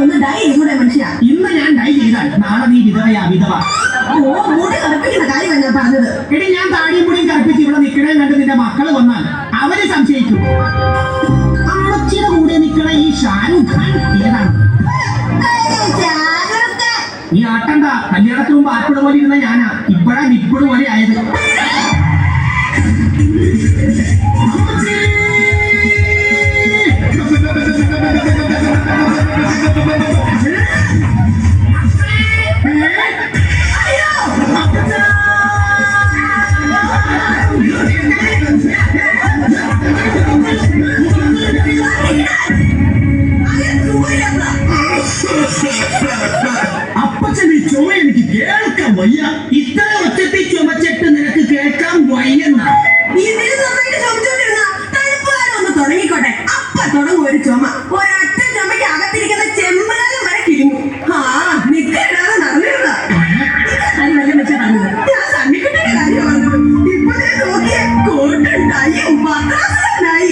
ഒന്ന് ഡൈ ചെയ്തൂടെ മനുഷ്യ? ഇന്ന് ഞാൻ ഡൈ ചെയ്താൽ നാളെ നീ വിധവയാ വിധവ. ഓ, മുടി കറുപ്പിക്കുന്ന കാര്യമാണ് ഞാൻ പറഞ്ഞത്. എടി ഞാൻ താടിയും മുടിയും കറുപ്പിച്ച് ഇവിടെ നിൽക്കണേ കണ്ട് നിന്റെ മക്കള് വന്നാൽ അവര് സംശയിക്കും. അമ്മച്ചിയുടെ കൂടെ നിൽക്കണ ഈ ഷാരൂഖ് ഖാൻ ഏതാണ്? നീ ആട്ടണ്ട, കല്യാണത്തിന് മുമ്പ് ആപ്പിള് പോലെ ഇരുന്ന ഞാനാ, ഇപ്പഴാ നിപ്പിള് പോലെ ആയത്. അപ്പച്ചന്റെ ചുമ എനിക്ക് കേൾക്കാൻ വയ്യ. ഇത്ര ഒച്ചത്തിൽ ചുമച്ചിട്ട് നിനക്ക് കേൾക്കാൻ വയ്യെന്ന ഒന്ന് തുടങ്ങിക്കോട്ടെ. അപ്പ തുടങ്ങും ഒരു ചുമ. ഒരൊറ്റ ചുമയ്ക്ക് അകത്തിരിക്കുന്ന ചെമ്പകാലം വരെ കിഴിഞ്ഞു. ആ നിക്കടാതെ നടന്നിരുന്ന അത് വല്ല വെച്ച പറഞ്ഞത്. ഞാൻ സണ്ണിക്കുട്ടിയുടെ കാര്യം പറഞ്ഞത്. ഇപ്പൊ നോക്കിയ കോട്ടുണ്ടായും പത്രാസനായി.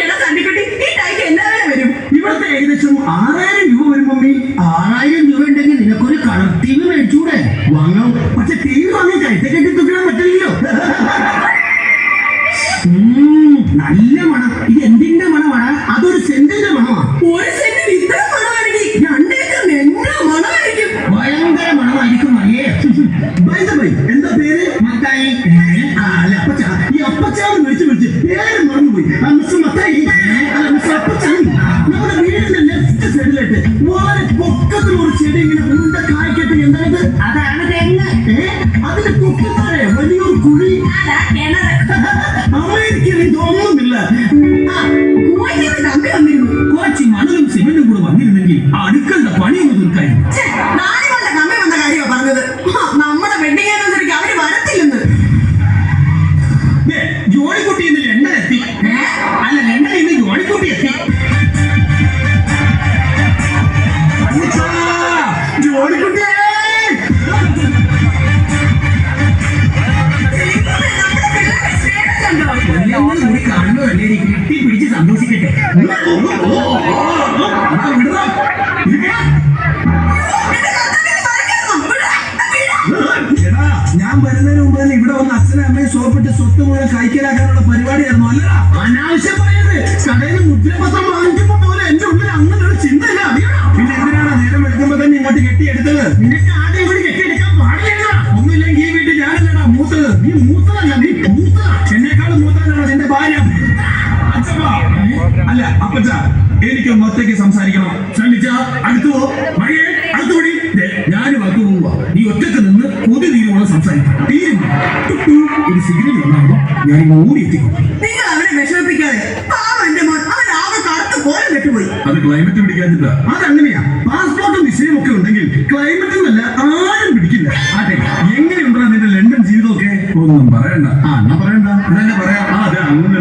എടാ സണ്ണിക്കുട്ടി, ഈ ടൈക്ക് എന്നാ വില വരും? ഇവിടുത്തെ ഏകദേശം 6000 രൂപ വരും മമ്മി. 6000 രൂപ ഉണ്ടെങ്കിൽ നിനക്കൊരു കളർ ടി വി മേടിച്ചൂടെ? വാങ്ങാം, പക്ഷെ ടി വി വാങ്ങി കഴുത്തെ കെട്ടി തൂക്കിടാൻ പറ്റില്ലല്ലോ. നല്ല മണം. ഇത് എന്തിന്റെ മണമാണ്? അതൊരു സെന്റിന്റെ മണമാണ്. ഒരു സെന്റിന് ഇത്ര മണമാണെങ്കിൽ 2 ഏക്കർ എന്നാ മണമായിരിക്കും? ഭയങ്കര മണമായിരിക്കും മറിയേ. എന്താ പേര്? മത്തായി. അല്ല അപ്പച്ച. ഈ അപ്പച്ചാന്ന് വിളിച്ച് പേര് മറന്നുപോയി. മിസ്റ്റർ മത്തായി. അല്ല മിസ്റ്റർ അപ്പച്ചാൻ. നമ്മുടെ വീടിന്റെ ലെഫ്റ്റ് സൈഡിലായിട്ട് വളരെ പൊക്കത്തിൽ ഒരു ചെടി ഇങ്ങനെ ഉണ്ട കായ്ക്കട്ടെ. എന്താണത്? അതാണ് തെങ്ങ്. അതിന്റെ തൊട്ടിത്താഴെ വലിയൊരു കുഴി. അതാ കിണറ്. അമേരിക്കയിൽ ഇതൊന്നുമില്ല. തമ്പി വന്നിരുന്നു. കുറച്ച് മണലും സിമെന്റും കൂടെ വന്നിരുന്നെങ്കിൽ അടുക്കളുടെ പണിയൊന്ന് തീർക്കായിരുന്നു. നാലുകളുടെ കമ്മി വന്ന കാര്യമാണ് പറഞ്ഞത്. നമ്മുടെ വെഡിങ് ആനിവേഴ്സറിക്ക് അവര് വരത്തില്ലെന്ന്. ജോണിക്കുട്ടി ഇന്ന് ലണ്ടൻ എത്തി. അല്ല, ലണ്ടനിൽ ഇന്ന് ജോണിക്കുട്ടി എത്തി. ജോണിക്കുട്ടി കൂടി കാണുന്നതല്ലേ കെട്ടി പിടിച്ച് സന്തോഷിക്കട്ടെ. ഞാൻ വരുന്നതിന് മുമ്പ് തന്നെ ഇവിടെ വന്ന് അച്ഛനും അമ്മയും സോപ്പിട്ട് സ്വത്ത് മുഴുവൻ കൈക്കലാക്കാനുള്ള പരിപാടിയായിരുന്നു. അല്ല, അനാവശ്യം പറയുന്നത്. കടയിൽ നിന്ന് മുദ്രപത്രം വാങ്ങിക്കുമ്പോ പോലെ എന്റെ ഉള്ളിൽ അങ്ങനെ ഒരു ചിന്തയില്ല. അറിയണം. പിന്നെ എന്തിനാണ് നേരം എടുക്കുമ്പോ തന്നെ ഇങ്ങോട്ട് കെട്ടിയെടുത്തത്? നിനക്ക് ആദ്യം കൂടി കെട്ടിയെടുക്കാൻ പാടില്ല. ഒന്നുമില്ലെങ്കിൽ ഈ വീട്ടിൽ ഞാനല്ലടാ മൂത്തത്. നീ മൂത്തതല്ല, നീ മൂത്തതാ. എന്നെക്കാളും മൂത്തതാണ് നിന്റെ ഭാര്യ. അല്ല അപ്പച്ച, എനിക്കൊന്ന് ഒറ്റയ്ക്ക് സംസാരിക്കണം. ശ്രമിച്ച അടുത്തു പോ. മഴയെ അടുത്തുകൂടി ഞാനും അടുത്തു പോവുക. നീ ഒറ്റക്ക് നിന്ന് കൊതി തീരുവോളം സംസാരിക്കും. ഒരു സിഗ്നൽ ഉണ്ടാകുമ്പോൾ ഞാൻ ഓടി എത്തിക്കും. നിങ്ങൾ അവനെ വിഷമിപ്പിക്കാതെ. എന്റെ മോൻ അവൻ ആകെ കറുത്ത് കോലം കെട്ടുപോയി. അത് ക്ലൈമറ്റ് പിടിക്കാതില്ല. അതങ്ങനെയാ. പാസ്പോർട്ടും വിസയും ഒക്കെ ഉണ്ടെങ്കിൽ ക്ലൈമറ്റും അല്ല ആരും പിടിക്കില്ല. അതെ, എങ്ങനെയുണ്ടാ നിന്റെ ലണ്ടൻ ജീവിതമൊക്കെ? ഒന്നും പറയണ്ട. എന്നാ പറയണ്ട, തന്നെ പറയാം. അതെ, അങ്ങനെ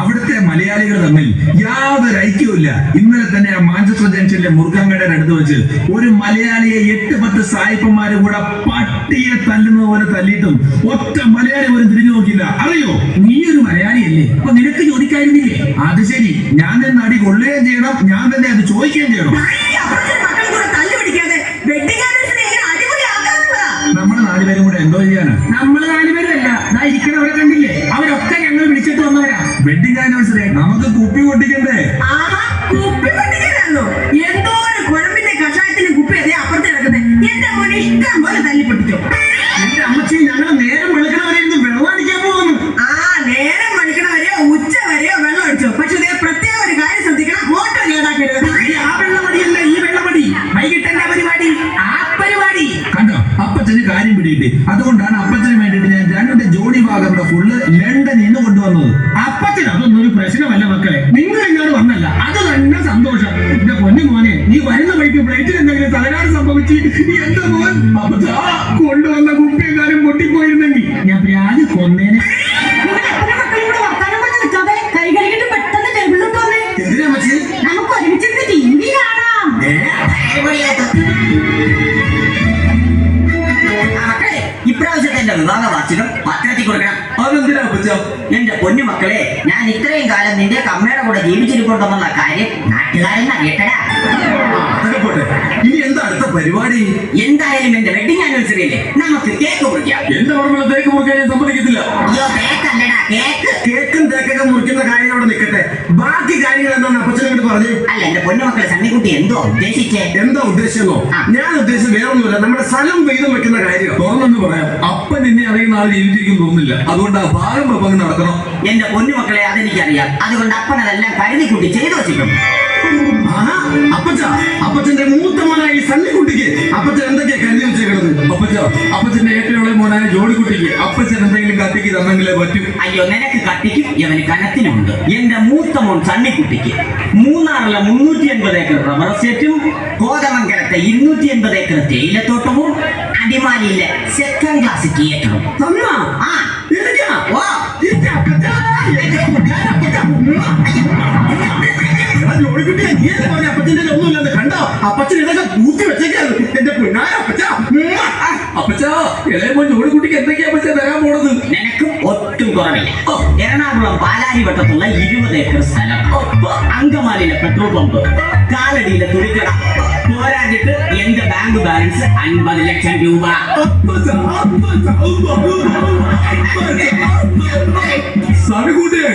അവിടുത്തെ മലയാളികൾ തമ്മിൽ യാതൊരു ഐക്യവുമില്ല. ഇന്നലെ തന്നെ ആ മാഞ്ചസ്റ്റർ ജംഗ്ഷനിലെ മുറുകങ്ങയുടെ അടുത്ത് വെച്ച് ഒരു മലയാളിയെ 8-10 സായിപ്പന്മാര് കൂടെ പട്ടിയെ തല്ലുന്നത് പോലെ തല്ലിയിട്ടും ഒറ്റ മലയാളി പോലും തിരിഞ്ഞു നോക്കില്ല. അറിയോ? നീ ഒരു മലയാളിയല്ലേ, അപ്പൊ നിനക്ക് ചോദിക്കായിരുന്നില്ലേ? അത് ശരി, ഞാൻ തന്നെ അടി കൊള്ളുകയും ചെയ്യണം, ഞാൻ തന്നെ അത് ചോദിക്കുകയും ചെയ്യണം. നമ്മള് 4 പേരും കൂടെ എന്തോ ചെയ്യാനാ? നമ്മള് 4 പേരല്ല, ഇരിക്കണവരെ കണ്ടില്ലേ? അവരൊക്കെ ഞങ്ങൾ വിളിച്ചിട്ട് വന്നവരാ. വെഡിങ് ആനിവേഴ്സറി നമുക്ക് കുപ്പി പൊട്ടിക്കണ്ടേ? കുപ്പി പൊട്ടിക്കാനാണോ? എന്തോ ഒരു കുഴമ്പിന്റെ കഷായത്തിന് കുപ്പി അതേ അപ്പുറത്ത് കിടക്കുന്നത്. എന്റെ മോനെ ഇഷ്ടം പോലെ തല്ലി പൊട്ടിച്ചോ. എന്റെ അമ്മച്ചി, ഞങ്ങൾ നേരം വെളുക്കണവരെ ഇന്ന് വെള്ളം അടിക്കാൻ പോകുന്നു. നേരം വെളുക്കണവരെയോ ഉച്ച വരെയോ വെള്ളം അടിച്ചോ. പക്ഷെ പ്രത്യേക ഒരു കാര്യം ശ്രദ്ധിക്കണം, മോട്ടർ കേടാക്കരുത്. ആ വെള്ളമടിയല്ല ഈ വെള്ളമടി. വൈകിട്ടെന്റെ പരിപാടി, ആ പരിപാടി കണ്ടോ? അപ്പച്ചന് കാര്യം പിടിയിട്ട് അതുകൊണ്ടാണ് അപ്പച്ചന് വേണ്ടിയിട്ട് ഞാൻ 2 ജോണി വാഗറുടെ ഫുള്ള് ലണ്ടനിൽ നിന്ന് കൊണ്ടുവന്നത്. അപ്പച്ചന് അതൊന്നും ഒരു പ്രശ്നമല്ല മക്കളെ. നിങ്ങൾ ഇങ്ങോട്ട് വന്നല്ല, അത് തന്നെ സന്തോഷം. എന്റെ പൊന്നു മോനെ, നീ വരുന്ന വഴിക്ക് ഫ്ലൈറ്റിൽ എന്തെങ്കിലും തകരാറ് സംഭവിച്ച് എന്റെ മോൻ അപ്പച്ച കൊണ്ടുവന്ന കുപ്പിയെങ്ങാനും പൊട്ടിപ്പോയിരുന്നെങ്കിൽ ഞാൻ പ്രാതി കൊന്നേനെ. നമുക്ക് ഒരുമിച്ചിരുന്ന് TV കാണാം. ഇപ്രാവശ്യത്തെ എന്റെ വിവാഹ വാർഷികം പത്രത്തിൽ കൊടുക്കണം. അതെന്തിനാ എന്റെ പൊന്നുമക്കളെ, ഞാൻ ഇത്രയും കാലം നിന്റെ അമ്മയുടെ കൂടെ ജീവിച്ചിരിപ്പുണ്ടെന്നുള്ള കാര്യം നാട്ടുകാരൻ അറിയട്ടടാ. അതൊക്കെ പോട്ടെ, ഇനി എന്താ അടുത്ത പരിപാടി? എന്തായാലും എന്റെ വെഡിങ് ആനിവേഴ്സറി അല്ലേ, നമുക്ക് കേക്ക് മുറിക്കാം. എന്റെ ഓർമ്മ തേക്ക് മുറിക്കാൻ ഞാൻ സമ്മതിക്കത്തില്ല. അയ്യോ കേക്കല്ലടാ, കേക്ക്. കേക്കും തേക്കൊക്കെ മുറിക്കുന്ന കാര്യം അവിടെ നിൽക്കട്ടെ, ബാക്കി കാര്യങ്ങൾ എന്താന്ന് അപ്പച്ചനോട് പറഞ്ഞു. അല്ല എന്റെ പൊന്നുമക്കളെ, സണ്ണിക്കുട്ടി എന്തോ ഉദ്ദേശിച്ചേ? എന്താ ഉദ്ദേശിച്ചോ? ഞാൻ ഉദ്ദേശിച്ചത് വേറൊന്നുമില്ല, നമ്മുടെ സ്ഥലം വീതം വെക്കുന്ന കാര്യം. തുറന്നു പറയാം, അപ്പൻ എന്നെ അറിയുന്ന ആൾ ജീവിച്ചിരിക്കും തോന്നുന്നില്ല, അതുകൊണ്ട് ആ ഭാഗം വെപ്പങ്ങ് നടക്കണം. എന്റെ പൊന്നുമക്കളെ, അതെനിക്കറിയാം. അതുകൊണ്ട് അപ്പൻ അതെല്ലാം കരുതി കൂട്ടി ചെയ്തു വെച്ചിട്ടുണ്ട്. ആഹാ, അപ്പച്ചന്റെ മൂത്ത മോനായി സണ്ണിക്കുട്ടിക്ക് അപ്പച്ചൻ എന്തൊക്കെയാ കരുതി വെച്ചേക്കണത്? അപ്പച്ചന്റെ ഏറ്റവും ഇളയ മോനായ ജോഡിക്കുട്ടിക്ക് അപ്പച്ചൻ എന്തെങ്കിലും കത്തിക്ക് തന്നെങ്കിലേ പറ്റും. അയ്യോ, നിനക്ക് കട്ടിക്കും ഇവന് കനത്തിനുമുണ്ട്. എന്റെ മൂത്ത മോൻ സണ്ണിക്കുട്ടിക്ക് മൂന്നാറിലെ 380 ഏക്കർ റബ്ബർ എസ്റ്റേറ്റും, കോതമംഗലത്തെ 280 ഏക്കർ തേയിലത്തോട്ടവും, അടിമാലിയിലെ സെക്കൻഡ് ക്ലാസ് തിയേറ്ററും. ആ എനിക്കാ? ഓ എന്റെ അപ്പച്ചാ, എന്റെ അപ്പച്ചാ. ജോഡിക്കുട്ടിയെ നീ എന്താ പറഞ്ഞ? അപ്പച്ചന്റെ ഒന്നുമില്ലാതെ കണ്ടോ? അപ്പച്ചൻ ഇതൊക്കെ പൂത്തി വെച്ചേക്കാണ്. എന്റെ പിന്നായ അപ്പച്ചാ. അപ്പച്ചാ, ഇളയ മോൻ ജോഡിക്കുട്ടിക്ക് എന്തൊക്കെയാ അപ്പച്ചാ തരാൻ പോണത്? നിനക്കും ഒട്ടും കുറവില്ല. എറണാകുളം പാലാരിവട്ടത്തുള്ള 20 ഏക്കർ സ്ഥലം, അങ്കമാലിയിലെ പെട്രോൾ പമ്പ്, കാലടിയിലെ തുണിക്കട, പോരാഞ്ഞിട്ട് എന്റെ ബാങ്ക് ബാലൻസ് 50 ലക്ഷം രൂപ. സണ്ണിക്കുട്ടിയെ,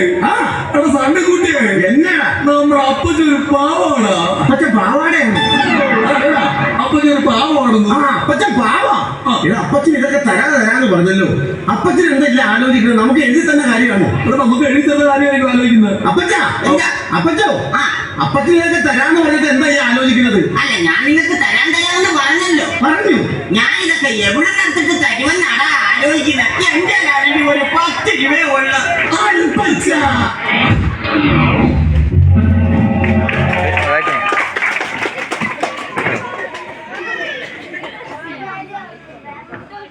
സണ്ണിക്കുട്ടിയെ, എന്നാ നമ്മുടെ അപ്പച്ചൊരു പാവാടാ. അപ്പച്ചൻ പാവാടയാണ്. അപ്പച്ചൊരു പാവാണെന്ന്. അപ്പച്ചൻ പാവാ. അപ്പച്ചൻ ഇതൊക്കെ തരാന്ന് പറഞ്ഞല്ലോ. അപ്പച്ചൻ എന്തെല്ലാം ആലോചിക്കുന്നത്? നമുക്ക് എഴുതി തന്ന കാര്യമാണ്. നമുക്ക് എഴുതി തന്ന കാര്യമായിരിക്കും ആലോചിക്കുന്നത്. അപ്പച്ചോ, അപ്പച്ചൻ ഇതൊക്കെ തരാന്ന് പറഞ്ഞിട്ട് എന്താ ഈ ആലോചിക്കുന്നത്? അല്ല, ഞാൻ നിങ്ങൾക്ക് തരാമെന്ന് പറഞ്ഞല്ലോ. പറഞ്ഞു. ഞാൻ ഇതൊക്കെ എവിടെ നിർത്തിട്ട് തരുമെന്നാടാ ആലോചിക്കുന്നത്. എന്റെ കാര്യം ഒരു 10 രൂപയേ ഉള്ളു. അപ്പച്ചാ.